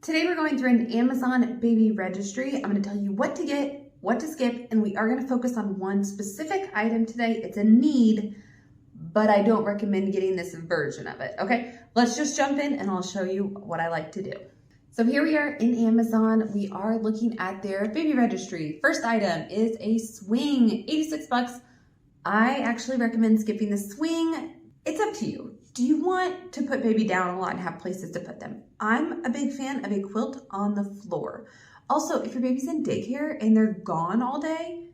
Today we're going through an Amazon baby registry. I'm going to tell you what to get, what to skip, and we are going to focus on one specific item today. It's a need, but I don't recommend getting this version of it, okay? Let's just jump in and I'll show you what I like to do. So here we are in Amazon. We are looking at their baby registry. First item is a swing, 86 bucks. I actually recommend skipping the swing. It's up to you. Do you want to put baby down a lot and have places to put them? I'm a big fan of a quilt on the floor. Also, if your baby's in daycare and they're gone all day,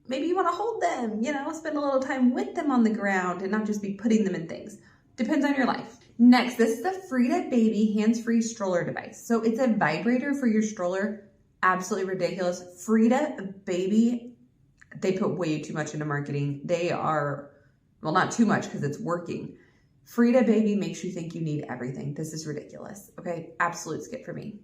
maybe you want to hold them, spend a little time with them on the ground and not just be putting them in things. Depends on your life. Next, this is the Frida Baby hands-free stroller device. So it's a vibrator for your stroller. Absolutely ridiculous. Frida Baby, they put way too much into marketing. They are, well, not too much because it's working. Frida Baby makes you think you need everything. This is ridiculous. Okay, absolute skip for me.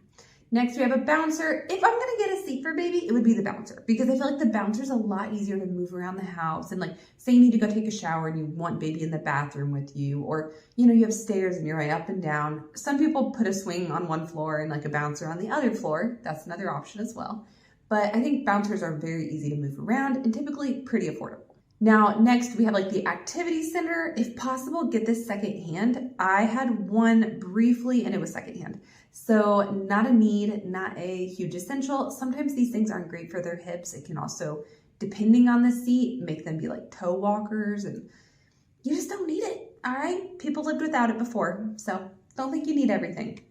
Next, we have a bouncer. If I'm gonna get a seat for baby, it would be the bouncer because I feel like the bouncer's a lot easier to move around the house. And like, say you need to go take a shower and you want baby in the bathroom with you, or you have stairs and you're right up and down. Some people put a swing on one floor and like a bouncer on the other floor. That's another option as well. But I think bouncers are very easy to move around and typically pretty affordable. Now, next we have like the activity center. If possible, get this secondhand. I had one briefly and it was secondhand. So not a need, not a huge essential. Sometimes these things aren't great for their hips. It can also, depending on the seat, make them be like toe walkers and you just don't need it, all right? People lived without it before, so don't think you need everything.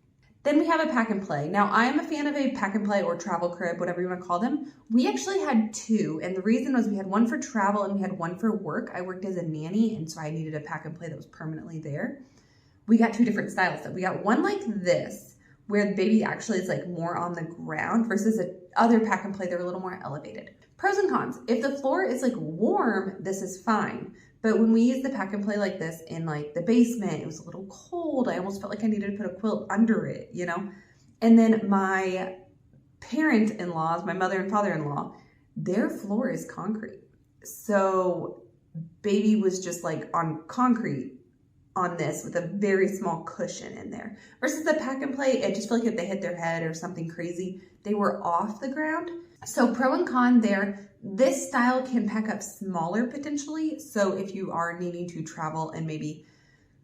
Then we have a pack and play. Now, I am a fan of a pack and play or travel crib, whatever you want to call them. We actually had two, and the reason was we had one for travel and we had one for work. I worked as a nanny, and so I needed a pack and play that was permanently there. We got two different styles. So we got one like this, where the baby actually is like more on the ground versus the other pack and play, they're a little more elevated. Pros and cons. If the floor is like warm, this is fine. But when we used the pack and play like this in like the basement, it was a little cold. I almost felt like I needed to put a quilt under it, And then my parent-in-laws, my mother and father-in-law, their floor is concrete. So baby was just like on concrete on this with a very small cushion in there. Versus the pack and play, I just feel like if they hit their head or something crazy, they were off the ground. So pro and con there. This style can pack up smaller potentially. So if you are needing to travel and maybe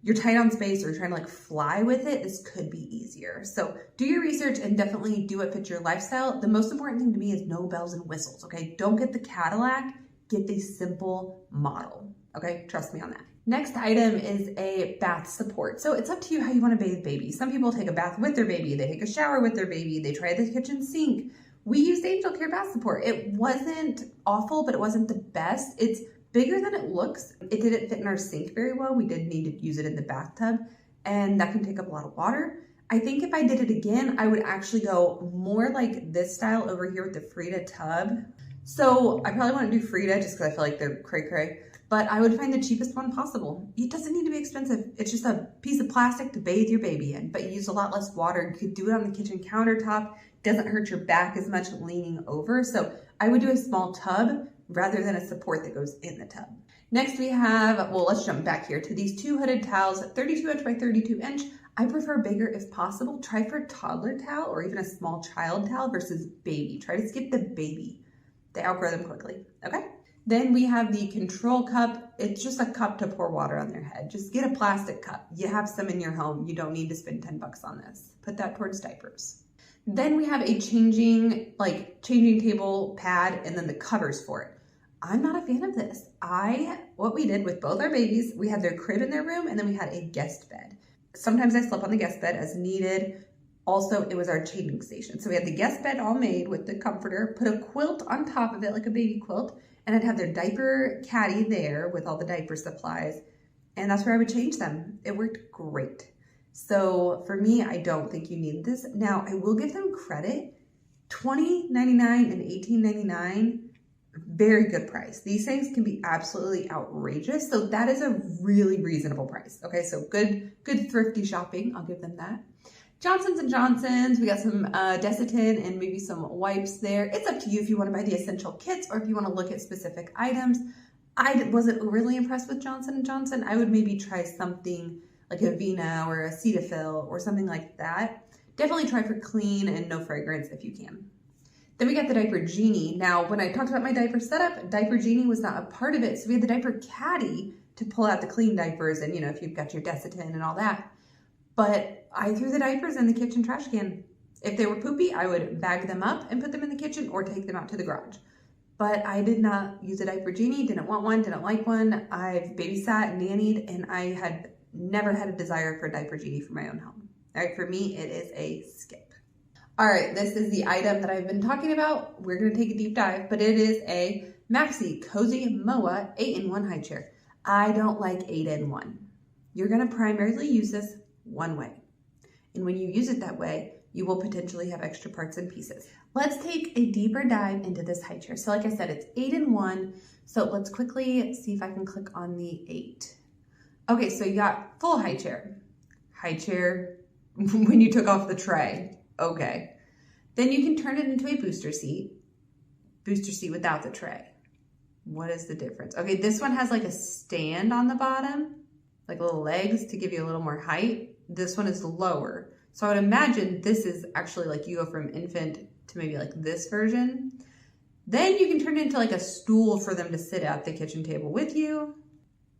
you're tight on space or trying to like fly with it, this could be easier. So do your research and definitely do what fits your lifestyle. The most important thing to me is no bells and whistles, okay? Don't get the Cadillac, get the simple model, okay? Trust me on that. Next item is a bath support. So it's up to you how you want to bathe baby. Some people take a bath with their baby, they take a shower with their baby, they try the kitchen sink. We used Angel Care bath support. It wasn't awful, but it wasn't the best. It's bigger than it looks. It didn't fit in our sink very well. We did need to use it in the bathtub, and that can take up a lot of water. I think if I did it again, I would actually go more like this style over here with the Frida tub. So I probably want to do Frida just because I feel like they're cray-cray, but I would find the cheapest one possible. It doesn't need to be expensive. It's just a piece of plastic to bathe your baby in, but you use a lot less water. You could do it on the kitchen countertop. Doesn't hurt your back as much leaning over. So I would do a small tub rather than a support that goes in the tub. Next we have, well, let's jump back here to these two hooded towels, 32 inch by 32 inch. I prefer bigger if possible. Try for a toddler towel or even a small child towel versus baby. Try to skip the baby. They outgrow them quickly, okay? Then we have the control cup. It's just a cup to pour water on their head. Just get a plastic cup. You have some in your home. You don't need to spend 10 bucks on this. Put that towards diapers. Then we have a changing table pad and then the covers for it. I'm not a fan of this. What we did with both our babies, we had their crib in their room and then we had a guest bed. Sometimes I slept on the guest bed as needed. Also, it was our changing station. So we had the guest bed all made with the comforter, put a quilt on top of it like a baby quilt, and I'd have their diaper caddy there with all the diaper supplies. And that's where I would change them. It worked great. So for me, I don't think you need this. Now, I will give them credit. $20.99 and $18.99, very good price. These things can be absolutely outrageous. So that is a really reasonable price. Okay, so good thrifty shopping. I'll give them that. Johnson's & Johnson's, we got some Desitin and maybe some wipes there. It's up to you if you want to buy the essential kits or if you want to look at specific items. I wasn't really impressed with Johnson & Johnson. I would maybe try something like a Vina or a Cetaphil or something like that. definitely try for clean and no fragrance if you can. Then we got the Diaper Genie. Now, when I talked about my diaper setup, Diaper Genie was not a part of it. So we had the Diaper Caddy to pull out the clean diapers and, if you've got your Desitin and all that. But I threw the diapers in the kitchen trash can. If they were poopy, I would bag them up and put them in the kitchen or take them out to the garage. But I did not use a Diaper Genie, didn't want one, didn't like one. I've babysat and nannied, and I had never had a desire for a Diaper Genie for my own home. All right, for me, it is a skip. All right, this is the item that I've been talking about. We're gonna take a deep dive, but it is a Maxi Cozy Moa 8-in-1 high chair. I don't like 8-in-1. You're gonna primarily use this one way. And when you use it that way, you will potentially have extra parts and pieces. Let's take a deeper dive into this high chair. So like I said, it's 8-in-1. So let's quickly see if I can click on the 8. Okay, so you got full high chair. High chair when you took off the tray. Okay. Then you can turn it into a booster seat without the tray. What is the difference? Okay, this one has like a stand on the bottom, like little legs to give you a little more height. This one is lower. So I would imagine this is actually like you go from infant to maybe like this version. Then you can turn it into like a stool for them to sit at the kitchen table with you.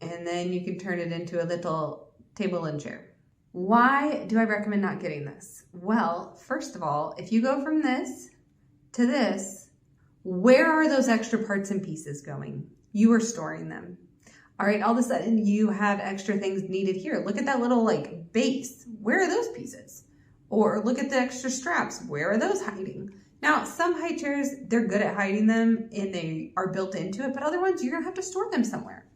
And then you can turn it into a little table and chair. Why do I recommend not getting this? Well, first of all, if you go from this to this, where are those extra parts and pieces going? You are storing them. All right, all of a sudden you have extra things needed here. Look at that little like base. Where are those pieces? Or look at the extra straps. Where are those hiding? Now, some high chairs, they're good at hiding them and they are built into it, but other ones, you're gonna have to store them somewhere.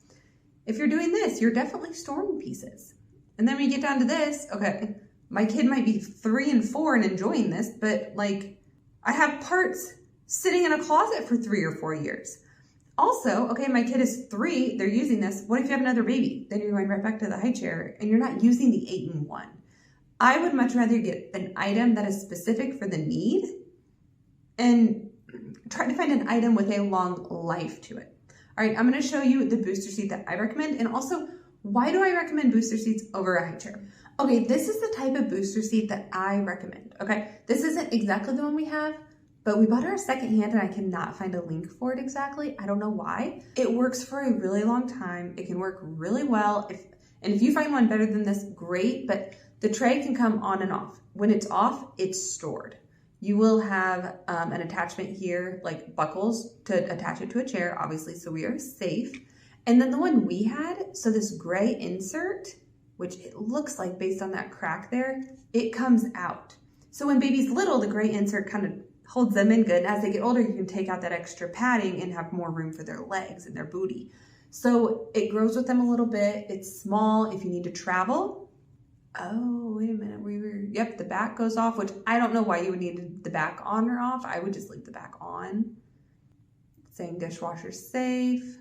If you're doing this, you're definitely storing pieces. And then when you get down to this, okay, my kid might be 3 and 4 and enjoying this, but like I have parts sitting in a closet for 3 or 4 years. Also, okay, my kid is 3, they're using this. What if you have another baby? Then you're going right back to the high chair and you're not using the 8-in-1. I would much rather get an item that is specific for the need and try to find an item with a long life to it. All right, I'm gonna show you the booster seat that I recommend, and also why do I recommend booster seats over a high chair? Okay, this is the type of booster seat that I recommend, okay? This isn't exactly the one we have, but we bought our secondhand and I cannot find a link for it exactly. I don't know why. It works for a really long time. It can work really well. If you find one better than this, great, but the tray can come on and off. When it's off, it's stored. You will have an attachment here, like buckles to attach it to a chair, obviously, so we are safe. And then the one we had, so this gray insert, which it looks like based on that crack there, it comes out. So when baby's little, the gray insert kind of holds them in good. And as they get older, you can take out that extra padding and have more room for their legs and their booty. So it grows with them a little bit. It's small if you need to travel. Oh, wait a minute. Yep, the back goes off, which I don't know why you would need the back on or off. I would just leave the back on. Saying dishwasher safe.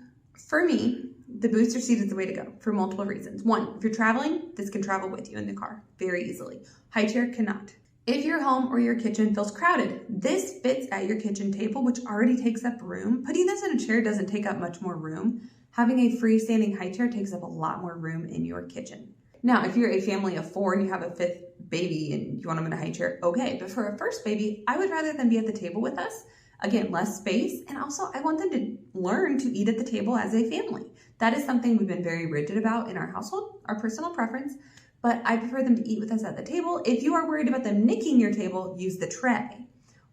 For me, the booster seat is the way to go for multiple reasons. One, if you're traveling, this can travel with you in the car very easily. High chair cannot. If your home or your kitchen feels crowded, this fits at your kitchen table, which already takes up room. Putting this in a chair doesn't take up much more room. Having a freestanding high chair takes up a lot more room in your kitchen. Now, if you're a family of 4 and you have a 5th baby and you want them in a high chair, okay. But for a first baby, I would rather them be at the table with us. Again, less space. And also I want them to learn to eat at the table as a family. That is something we've been very rigid about in our household, our personal preference, but I prefer them to eat with us at the table. If you are worried about them nicking your table, use the tray.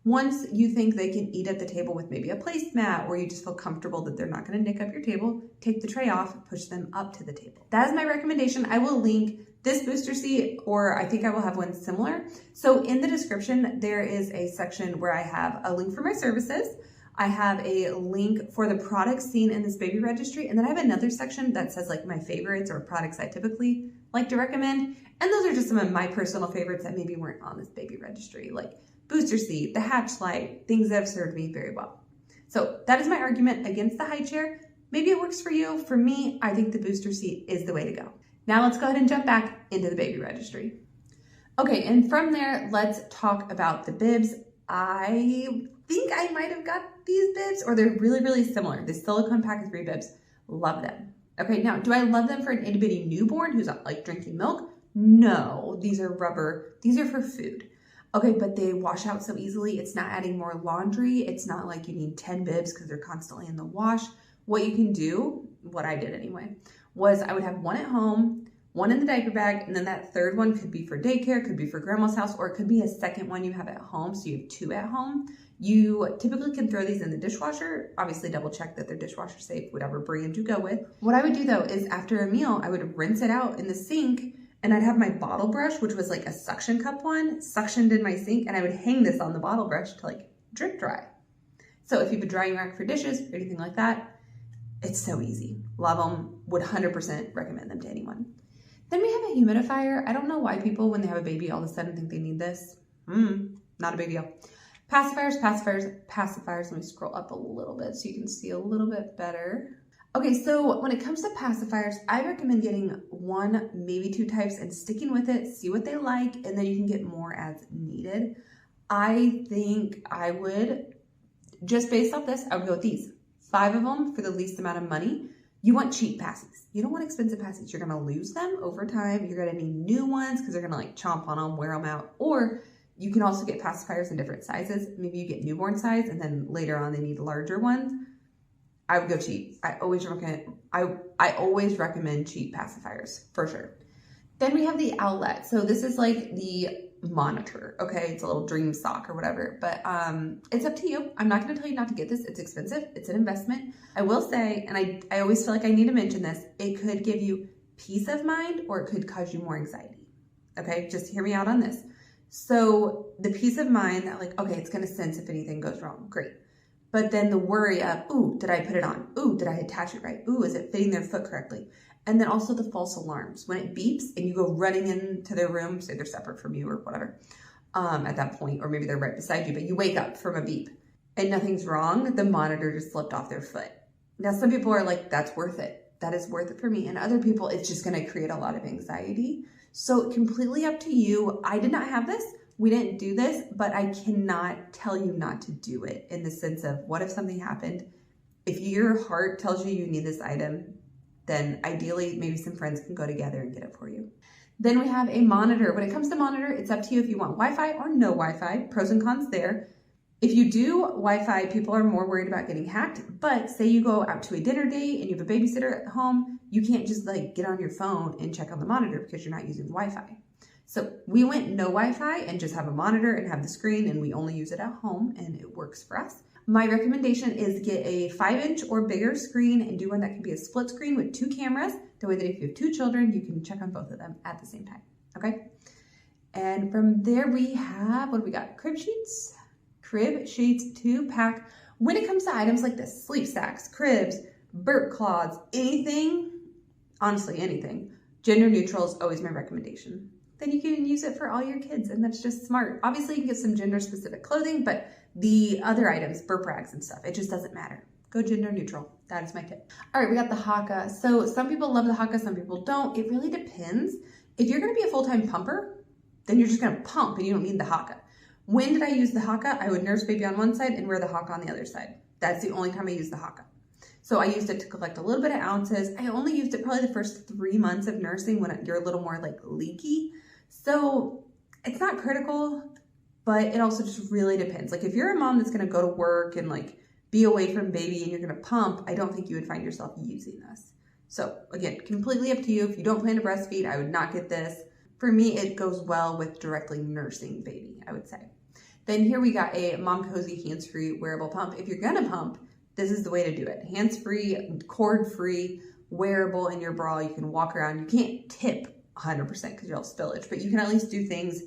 Once you think they can eat at the table with maybe a placemat, or you just feel comfortable that they're not going to nick up your table, take the tray off, push them up to the table. That is my recommendation. I will link this booster seat, or I think I will have one similar. So in the description, there is a section where I have a link for my services. I have a link for the products seen in this baby registry. And then I have another section that says like my favorites or products I typically like to recommend. And those are just some of my personal favorites that maybe weren't on this baby registry, like booster seat, the hatch light, things that have served me very well. So that is my argument against the high chair. Maybe it works for you. For me, I think the booster seat is the way to go. Now let's go ahead and jump back into the baby registry. Okay, and from there, let's talk about the bibs. I think I might have got these bibs, or they're really, really similar. The silicone pack 3 bibs, love them. Okay, now, do I love them for an itty bitty newborn who's like drinking milk? No, these are rubber. These are for food. Okay, but they wash out so easily. It's not adding more laundry. It's not like you need 10 bibs because they're constantly in the wash. What you can do, what I did anyway, was I would have one at home, one in the diaper bag, and then that third one could be for daycare, could be for grandma's house, or it could be a second one you have at home, so you have two at home. You typically can throw these in the dishwasher. Obviously double check that they're dishwasher safe, whatever brand you go with. What I would do though is after a meal, I would rinse it out in the sink, and I'd have my bottle brush, which was like a suction cup one, suctioned in my sink, and I would hang this on the bottle brush to like drip dry. So if you have a drying rack for dishes or anything like that, it's so easy. Love them, would 100% recommend them to anyone. Then we have a humidifier. I don't know why people, when they have a baby, all of a sudden think they need this. Not a big deal. Pacifiers. Let me scroll up a little bit so you can see a little bit better. Okay, so when it comes to pacifiers, I recommend getting one, maybe two types and sticking with it, see what they like, and then you can get more as needed. I think I would, just based off this, I would go with these. 5 of them for the least amount of money. You want cheap passies. You don't want expensive passies. You're gonna lose them over time. You're gonna need new ones because they're gonna like chomp on them, wear them out. Or you can also get pacifiers in different sizes. Maybe you get newborn size and then later on they need larger ones. I would go cheap. I always recommend cheap pacifiers for sure. Then we have the outlet. So this is like the monitor, okay? It's a little dream sock or whatever, but it's up to you. I'm not gonna tell you not to get this. It's expensive, it's an investment. I will say, and I always feel like I need to mention this, it could give you peace of mind or it could cause you more anxiety, okay? Just hear me out on this. So the peace of mind that like, okay, it's gonna sense if anything goes wrong, great. But then the worry of, ooh, did I put it on? Ooh, did I attach it right? Ooh, is it fitting their foot correctly? And then also the false alarms. When it beeps and you go running into their room, say they're separate from you or whatever, at that point, or maybe they're right beside you, but you wake up from a beep and nothing's wrong, the monitor just slipped off their foot. Now, some people are like, that's worth it. That is worth it for me. And other people, it's just gonna create a lot of anxiety. So completely up to you. I did not have this. We didn't do this, but I cannot tell you not to do it in the sense of what if something happened? If your heart tells you you need this item, then ideally maybe some friends can go together and get it for you. Then we have a monitor. When it comes to monitor, it's up to you if you want Wi-Fi or no Wi-Fi, pros and cons there. If you do Wi-Fi, people are more worried about getting hacked, but say you go out to a dinner date and you have a babysitter at home, you can't just like get on your phone and check on the monitor because you're not using Wi-Fi. So we went no Wi-Fi and just have a monitor and have the screen, and we only use it at home and it works for us. My recommendation is get a 5-inch or bigger screen and do one that can be a split screen with 2 cameras. That way that if you have 2 children, you can check on both of them at the same time, okay? And from there we have, what do we got? Crib sheets 2-pack. When it comes to items like this, sleep sacks, cribs, burp cloths, anything, honestly anything, gender neutral is always my recommendation. Then you can use it for all your kids, and that's just smart. Obviously you can get some gender specific clothing, but the other items, burp rags and stuff, it just doesn't matter. Go gender neutral. That is my tip. All right, we got the Haka. So some people love the Haka, some people don't. It really depends. If you're gonna be a full-time pumper, then you're just gonna pump and you don't need the Haka. When did I use the Haka? I would nurse baby on one side and wear the Haka on the other side. That's the only time I used the Haka. So I used it to collect a little bit of ounces. I only used it probably the first 3 months of nursing when you're a little more like leaky. So it's not critical, but it also just really depends. Like if you're a mom that's gonna go to work and like be away from baby and you're gonna pump, I don't think you would find yourself using this. So again, completely up to you. If you don't plan to breastfeed, I would not get this. For me, it goes well with directly nursing baby, I would say. Then here we got a Mom Cozy hands-free wearable pump. If you're gonna pump, this is the way to do it. Hands-free, cord-free, wearable in your bra. You can walk around. You can't tip 100% because you'll have spillage, but you can at least do things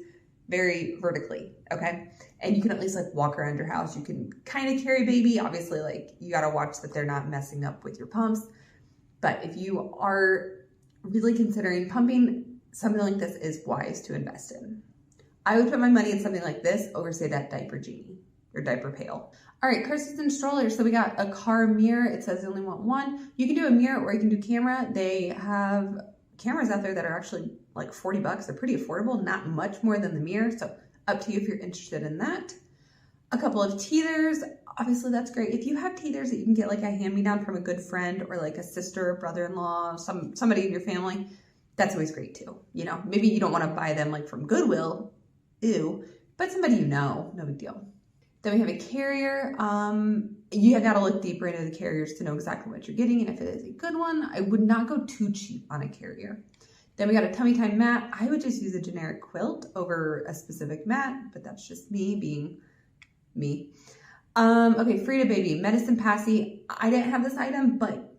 very vertically, okay? And you can at least like walk around your house. You can kind of carry baby. Obviously, like you gotta watch that they're not messing up with your pumps. But if you are really considering pumping, something like this is wise to invest in. I would put my money in something like this over, say, that Diaper Genie or Diaper Pail. All right, curses and strollers. So we got a car mirror. It says they only want one. You can do a mirror or you can do camera. They have cameras out there that are actually like 40 bucks. They're pretty affordable, not much more than the mirror. So up to you if you're interested in that. A couple of teethers. Obviously that's great. If you have teethers that you can get like a hand-me-down from a good friend or like a sister, brother-in-law, somebody in your family, that's always great too. You know, maybe you don't want to buy them like from Goodwill, ew, but somebody you know, no big deal. Then we have a carrier. You have got to look deeper into the carriers to know exactly what you're getting, and if it is a good one, I would not go too cheap on a carrier. Then we got a tummy time mat. I would just use a generic quilt over a specific mat, but that's just me being me. Okay, Frida Baby, Medicine Passy. I didn't have this item, but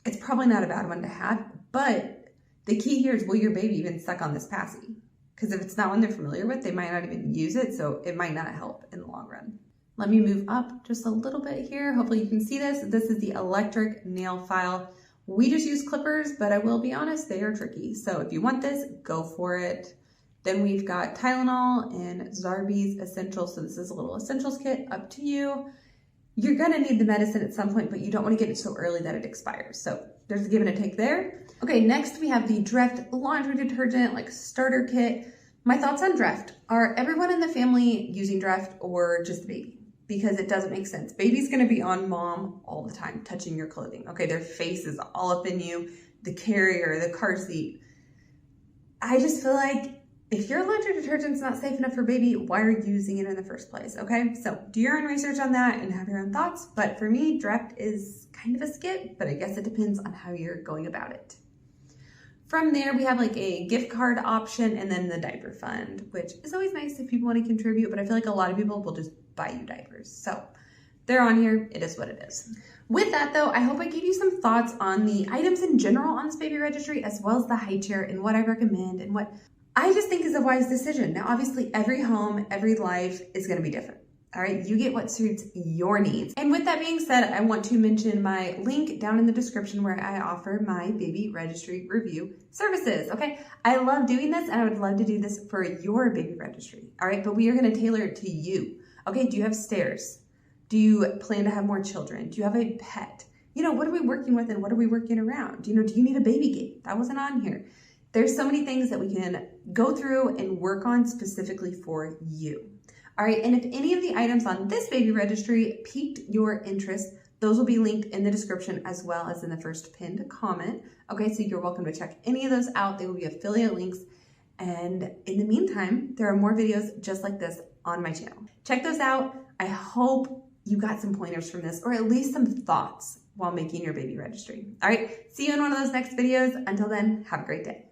it's probably not a bad one to have. But the key here is, will your baby even suck on this passy? Because if it's not one they're familiar with, they might not even use it, so it might not help in the long run. Let me move up just a little bit here. Hopefully you can see this. This is the electric nail file. We just use clippers, but I will be honest, they are tricky. So if you want this, go for it. Then we've got Tylenol and Zarbee's Essentials. So this is a little essentials kit, up to you. You're gonna need the medicine at some point, but you don't wanna get it so early that it expires. So there's a give and a take there. Okay, next we have the Dreft laundry detergent, like starter kit. My thoughts on Dreft are everyone in the family using Dreft or just the baby? Because it doesn't make sense. Baby's gonna be on mom all the time, touching your clothing. Okay, their face is all up in you, the carrier, the car seat. I just feel like if your laundry detergent's not safe enough for baby, why are you using it in the first place? Okay, so do your own research on that and have your own thoughts. But for me, Dreft is kind of a skip, but I guess it depends on how you're going about it. From there, we have like a gift card option and then the diaper fund, which is always nice if people want to contribute, but I feel like a lot of people will just buy you diapers. So they're on here. It is what it is. With that though, I hope I gave you some thoughts on the items in general on this baby registry, as well as the high chair and what I recommend and what I just think is a wise decision. Now, obviously every home, every life is going to be different. All right, you get what suits your needs. And with that being said, I want to mention my link down in the description where I offer my baby registry review services, okay? I love doing this and I would love to do this for your baby registry, all right? But we are gonna tailor it to you, okay? Do you have stairs? Do you plan to have more children? Do you have a pet? You know, what are we working with and what are we working around? You know, do you need a baby gate? That wasn't on here. There's so many things that we can go through and work on specifically for you. All right, and if any of the items on this baby registry piqued your interest, those will be linked in the description as well as in the first pinned comment. Okay, so you're welcome to check any of those out. They will be affiliate links. And in the meantime, there are more videos just like this on my channel. Check those out. I hope you got some pointers from this, or at least some thoughts while making your baby registry. All right, see you in one of those next videos. Until then, have a great day.